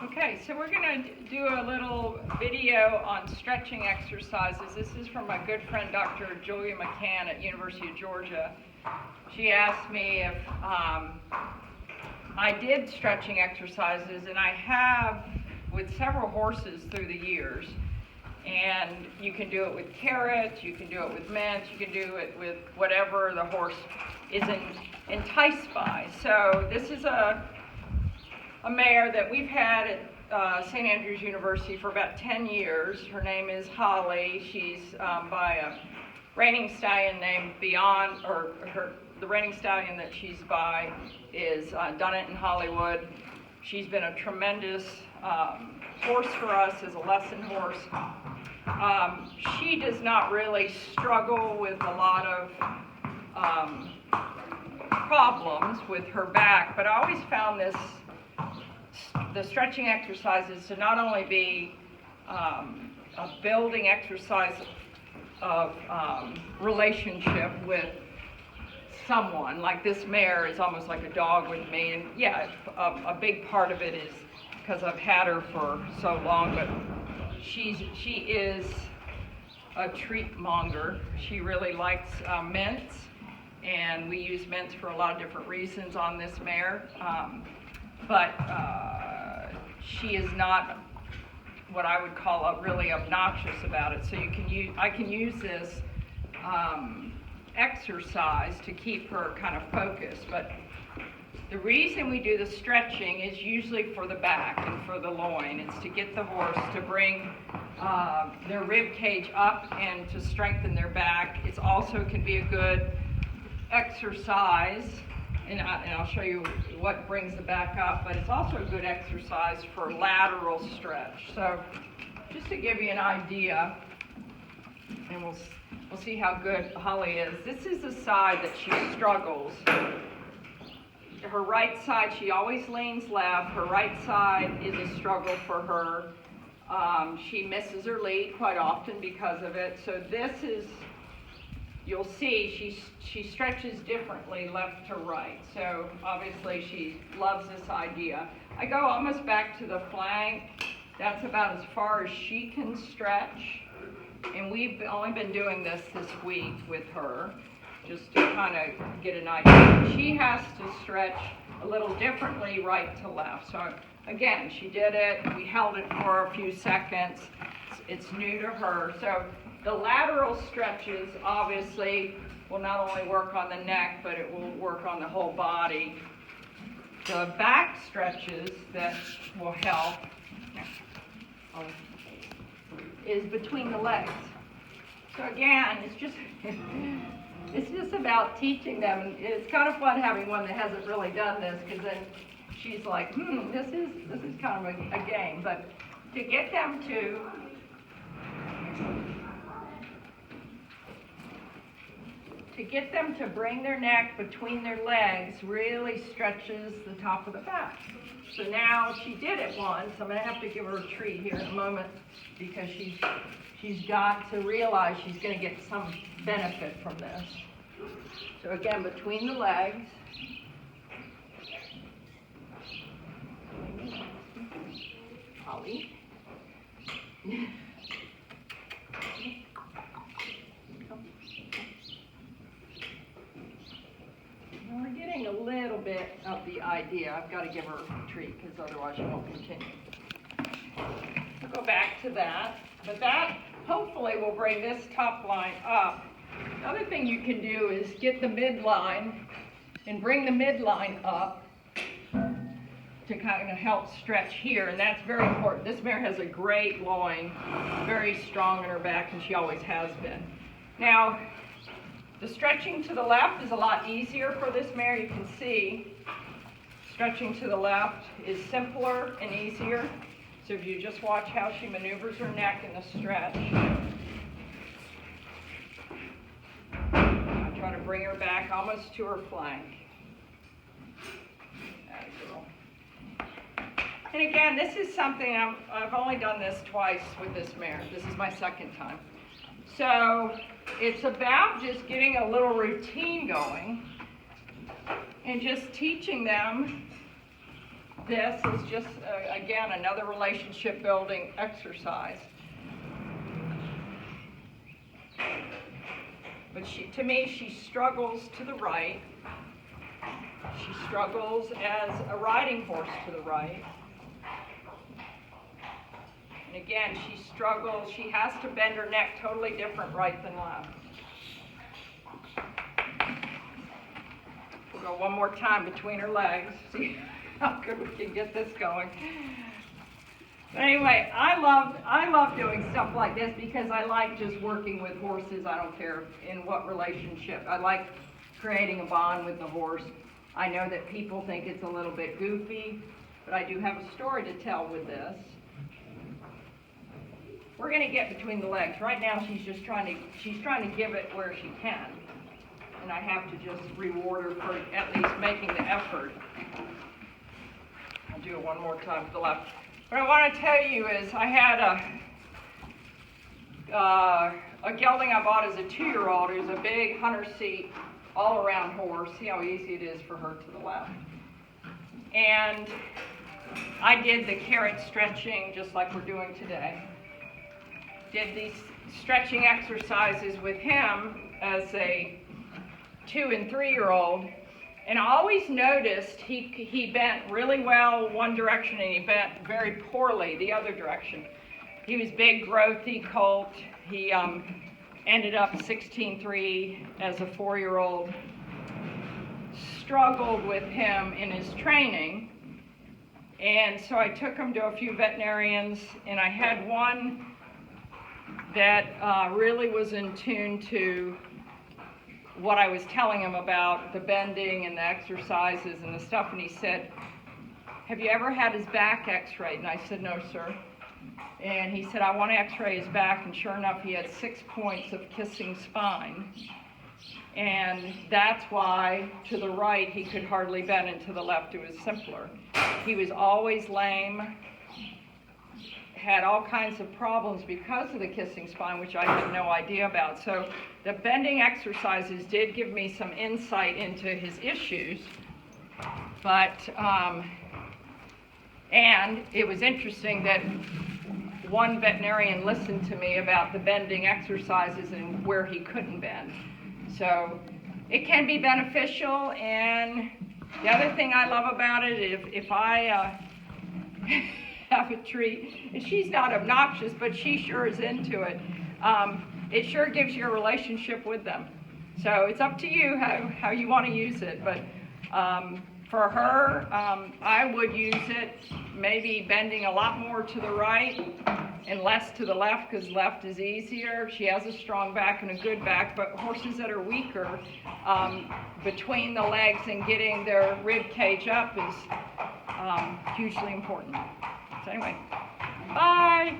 Okay, so we're going to do a little video on stretching exercises. This is from my good friend Dr. Julia McCann at University of Georgia. She asked me if I did stretching exercises, and I have with several horses through the years. And you can do it with carrots, you can do it with mint, you can do it with whatever the horse is enticed by. So this is a mare that we've had at St. Andrews University for about 10 years. Her name is Holly. She's by a reining stallion named Beyond, or the reining stallion that she's by is Done It in Hollywood. She's been a tremendous horse for us as a lesson horse. She does not really struggle with a lot of problems with her back, but I always found the stretching exercises to not only be a building exercise of relationship with someone, like this mare is almost like a dog with me, and yeah, a big part of it is because I've had her for so long, but she is a treat monger. She really likes mints, and we use mints for a lot of different reasons on this mare. But she is not what I would call really obnoxious about it. So I can use this exercise to keep her kind of focused. But the reason we do the stretching is usually for the back and for the loin. It's to get the horse to bring their rib cage up and to strengthen their back. It also can be a good exercise, and I'll show you what brings the back up, but it's also a good exercise for lateral stretch. So just to give you an idea, and we'll see how good Holly is. This is the side that she struggles. Her right side, she always leans left. Her right side is a struggle for her. She misses her lead quite often because of it. So this is, you'll see, she stretches differently left to right. So obviously she loves this idea. I go almost back to the flank. That's about as far as she can stretch. And we've only been doing this week with her, just to kind of get an idea. She has to stretch a little differently right to left. So again, she did it. We held it for a few seconds. It's new to her. So the lateral stretches obviously will not only work on the neck, but it will work on the whole body. The back stretches that will help is between the legs. So again, it's just about teaching them. And it's kind of fun having one that hasn't really done this, because then she's like, this is kind of a game. But to get them to bring their neck between their legs really stretches the top of the back. So now she did it once. I'm going to have to give her a treat here in a moment, because she's got to realize she's going to get some benefit from this. So again, between the legs. Holly. We're getting a little bit of the idea. I've got to give her a treat, because otherwise she won't continue. We'll go back to that. But that hopefully will bring this top line up. The other thing you can do is get the midline and bring the midline up to kind of help stretch here, and that's very important. This mare has a great loin, very strong in her back, and she always has been. Now, the stretching to the left is a lot easier for this mare. You can see stretching to the left is simpler and easier. So if you just watch how she maneuvers her neck in the stretch. I try to bring her back almost to her flank. That girl. And again, this is something, I've only done this twice with this mare. This is my second time. So it's about just getting a little routine going and just teaching them this is just, again, another relationship building exercise. But to me, she struggles to the right. She struggles as a riding horse to the right. And again, she struggles, she has to bend her neck totally different right than left. We'll go one more time between her legs, see how good we can get this going. But anyway, I love doing stuff like this because I like just working with horses. I don't care in what relationship. I like creating a bond with the horse. I know that people think it's a little bit goofy, but I do have a story to tell with this. We're going to get between the legs. Right now she's trying to give it where she can. And I have to just reward her for at least making the effort. I'll do it one more time to the left. What I want to tell you is I had a gelding I bought as a 2-year-old. It was a big hunter seat, all-around horse. See how easy it is for her to the left. And I did the carrot stretching just like we're doing today. Did these stretching exercises with him as a 2- and 3-year-old. And I always noticed he bent really well one direction and he bent very poorly the other direction. He was big, growthy colt. He ended up 16-3 as a 4-year-old. Struggled with him in his training. And so I took him to a few veterinarians, and I had one that really was in tune to what I was telling him about the bending and the exercises and the stuff, and he said, "Have you ever had his back x-rayed?" And I said, "No, sir." And he said, "I want to x-ray his back," and sure enough, he had 6 points of kissing spine. And that's why to the right he could hardly bend, and to the left it was simpler. He was always lame, had all kinds of problems because of the kissing spine, which I had no idea about. So the bending exercises did give me some insight into his issues, but, and it was interesting that one veterinarian listened to me about the bending exercises and where he couldn't bend. So it can be beneficial, and the other thing I love about it, if I have a treat, and she's not obnoxious, but she sure is into it, it sure gives you a relationship with them. So it's up to you how you want to use it, but for her, I would use it maybe bending a lot more to the right and less to the left, because left is easier. She has a strong back and a good back, but horses that are weaker, between the legs and getting their rib cage up is hugely important. So anyway, bye.